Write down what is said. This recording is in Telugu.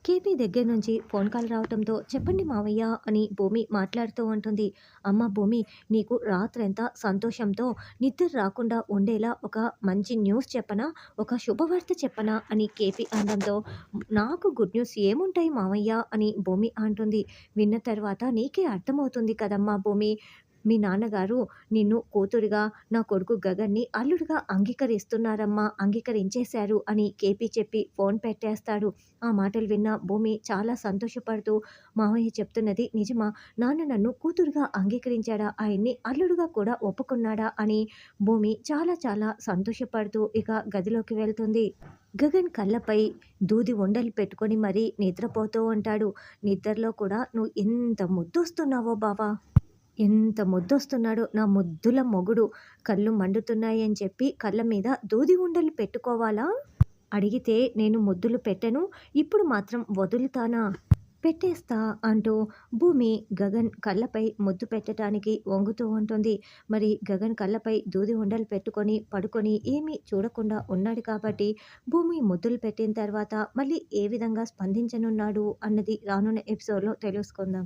కేపీ దగ్గర నుంచి ఫోన్ కాల్ రావటంతో చెప్పండి మావయ్య అని భూమి మాట్లాడుతూ ఉంటుంది. అమ్మ భూమి, నీకు రాత్రంతా సంతోషంతో నిద్ర రాకుండా ఉండేలా ఒక మంచి న్యూస్ చెప్పనా, ఒక శుభవార్త చెప్పనా అని కేపీ అనడంతో, నాకు గుడ్ న్యూస్ ఏముంటాయి మావయ్య అని భూమి అంటుంది. విన్న తర్వాత నీకే అర్థమవుతుంది కదమ్మా భూమి, మీ నాన్నగారు నిన్ను కూతురుగా, నా కొడుకు గగన్‌ని అల్లుడుగా అంగీకరిస్తున్నారమ్మా, అంగీకరించేశారు అని కేపీ చెప్పి ఫోన్ పెట్టేస్తాడు. ఆ మాటలు విన్న భూమి చాలా సంతోషపడుతూ, మావయ్య చెప్తున్నది నిజమా? నాన్న నన్ను కూతురుగా అంగీకరించాడా? ఆయన్ని అల్లుడుగా కూడా ఒప్పుకున్నాడా? అని భూమి చాలా చాలా సంతోషపడుతూ ఇక గదిలోకి వెళ్తుంది. గగన్ కళ్ళపై దూది ఉండలు పెట్టుకొని మరీ నిద్రపోతూ ఉంటాడు. నిద్రలో కూడా "నువ్వు ఎంత ముద్దొస్తున్నావో బావ! ఎంత ముద్దొస్తున్నాడో నా ముద్దుల మొగుడు. కళ్ళు మండుతున్నాయి" అని చెప్పి కళ్ళ మీద దూది ఉండలు పెట్టుకోవాలా? అడిగితే నేను ముద్దులు పెట్టను. ఇప్పుడు మాత్రం వదులుతానా? పెట్టేస్తా అంటూ భూమి గగన్ కళ్ళపై ముద్దు పెట్టటానికి వంగుతూ ఉంటుంది. మరి గగన్ కళ్ళపై దూది ఉండలు పెట్టుకొని పడుకొని ఏమీ చూడకుండా ఉన్నాడు కాబట్టి భూమి ముద్దులు పెట్టిన తర్వాత మళ్ళీ ఏ విధంగా స్పందించనున్నాడు అన్నది రానున్న ఎపిసోడ్‌లో తెలుసుకుందాం.